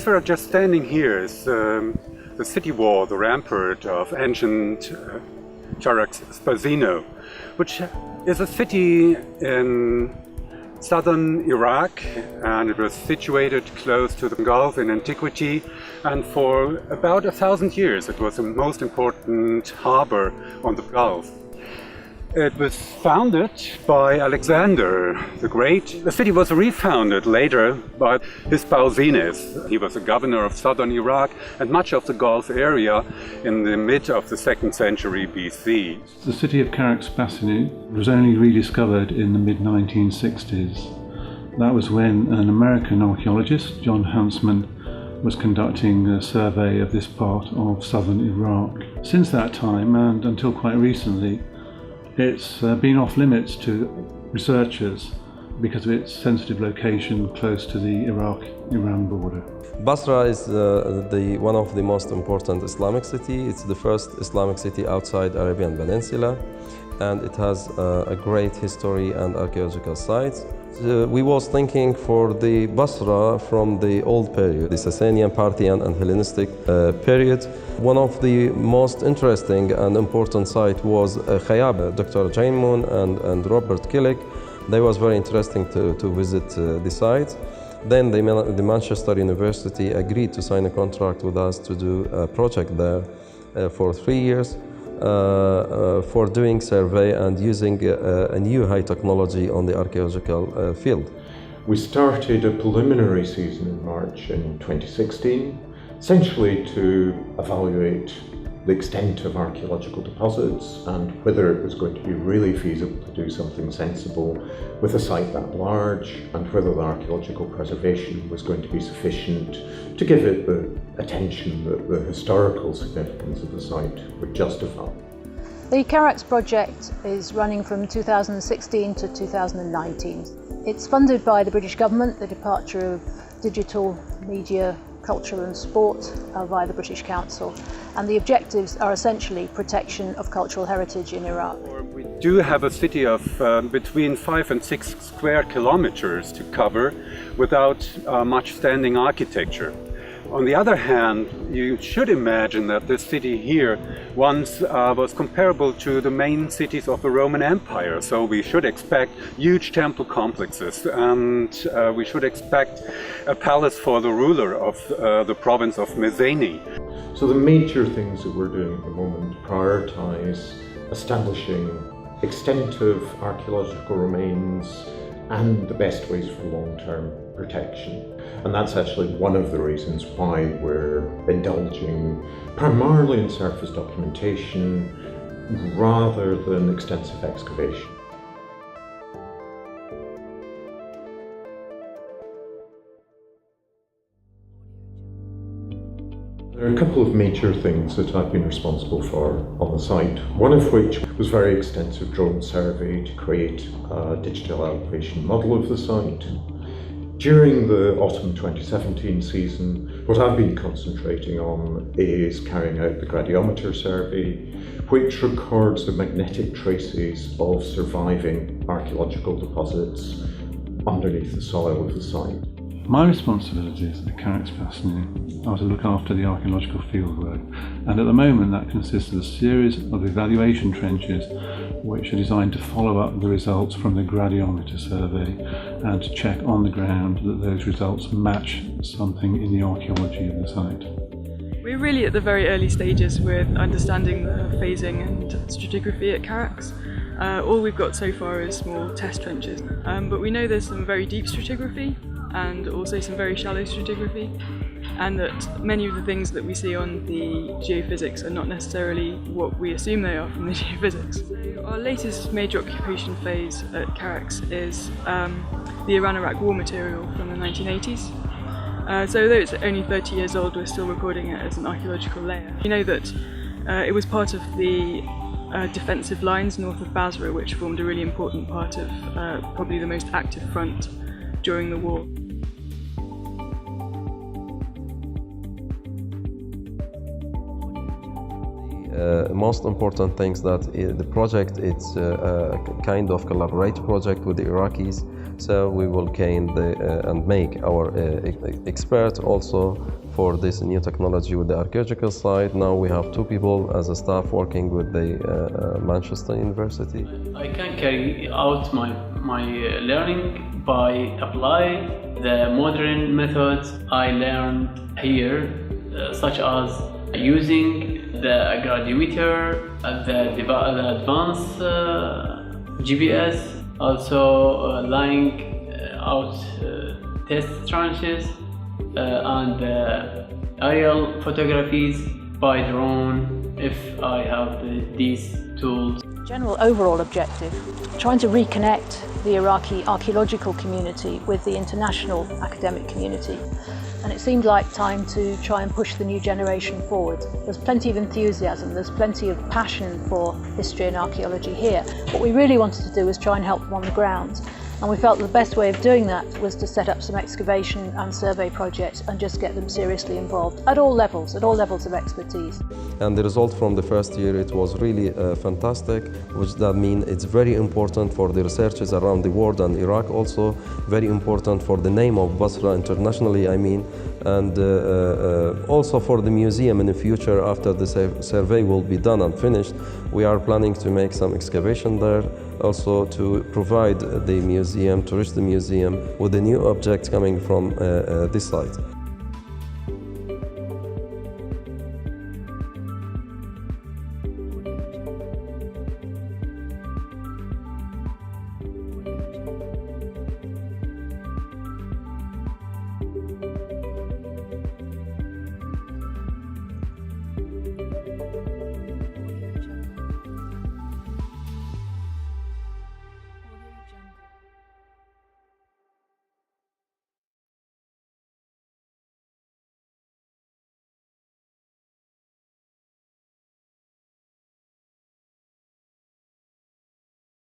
we're just standing here is the city wall, the rampart of ancient Charax Spasinou, which is a city in southern Iraq, and it was situated close to the Gulf in antiquity, and for about 1,000 years it was the most important harbor on the Gulf. It was founded by Alexander the Great. The city was refounded later by his Spasinou. He was the governor of southern Iraq and much of the Gulf area in the mid of the 2nd century BC. The city of Charax, Spasinou was only rediscovered in the mid-1960s. That was when an American archaeologist, John Huntsman, was conducting a survey of this part of southern Iraq. Since that time, and until quite recently, it's been off limits to researchers because of its sensitive location close to the Iraq-Iran border. Basra is one of the most important Islamic city. It's the first Islamic city outside Arabian Peninsula, and it has a great history and archaeological sites. We was thinking for the Basra from the old period, the Sasanian, Parthian and Hellenistic period. One of the most interesting and important site was Khayab. Dr. Jane Moon and Robert Killick, they was very interesting to visit the site. Then the Manchester University agreed to sign a contract with us to do a project there for 3 years. For doing survey and using a new high technology on the archaeological field. We started a preliminary season in March in 2016, essentially to evaluate the extent of archaeological deposits and whether it was going to be really feasible to do something sensible with a site that large, and whether the archaeological preservation was going to be sufficient to give it the attention that the historical significance of the site would justify. The Charax project is running from 2016 to 2019. It's funded by the British government, the Department of Digital, Media, Culture and Sport via the British Council, and the objectives are essentially protection of cultural heritage in Iraq. We do have a city of between 5 and 6 square kilometers to cover without much standing architecture. On the other hand, you should imagine that this city here once was comparable to the main cities of the Roman Empire. So we should expect huge temple complexes, and we should expect a palace for the ruler of the province of Mycenae. So the major things that we're doing at the moment prioritize establishing extensive archaeological remains and the best ways for long-term protection. And that's actually one of the reasons why we're indulging primarily in surface documentation rather than extensive excavation. There are a couple of major things that I've been responsible for on the site, one of which was very extensive drone survey to create a digital elevation model of the site. During the autumn 2017 season, what I've been concentrating on is carrying out the gradiometer survey, which records the magnetic traces of surviving archaeological deposits underneath the soil of the site. My responsibilities at Charax, Spasinou are to look after the archaeological fieldwork, and at the moment that consists of a series of evaluation trenches which are designed to follow up the results from the gradiometer survey and to check on the ground that those results match something in the archaeology of the site. We're really at the very early stages with understanding the phasing and stratigraphy at Charax. All we've got so far is small test trenches, but we know there's some very deep stratigraphy and also some very shallow stratigraphy, and that many of the things that we see on the geophysics are not necessarily what we assume they are from the geophysics. Our latest major occupation phase at Charax is the Iran-Iraq war material from the 1980s. So although it's only 30 years old, we're still recording it as an archaeological layer. We know that it was part of the defensive lines north of Basra, which formed a really important part of probably the most active front during the war. Most important things that the project, it's a kind of collaborate project with the Iraqis, so we will gain and make our expert also for this new technology with the archaeological side. Now we have 2 people as a staff working with the Manchester University. I can carry out my learning by apply the modern methods I learned here, such as using the graduator, the advanced GPS, also laying out test trenches and aerial photographies by drone if I have these tools. General overall objective, trying to reconnect the Iraqi archaeological community with the international academic community. And it seemed like time to try and push the new generation forward. There's plenty of enthusiasm, there's plenty of passion for history and archaeology here. What we really wanted to do was try and help them on the ground. And we felt the best way of doing that was to set up some excavation and survey projects and just get them seriously involved at all levels of expertise. And the result from the first year, it was really fantastic, which that means it's very important for the researchers around the world and Iraq also, very important for the name of Basra internationally, I mean, and also for the museum in the future after the survey will be done and finished. We are planning to make some excavation there, also to provide the museum, to reach the museum with the new objects coming from this site.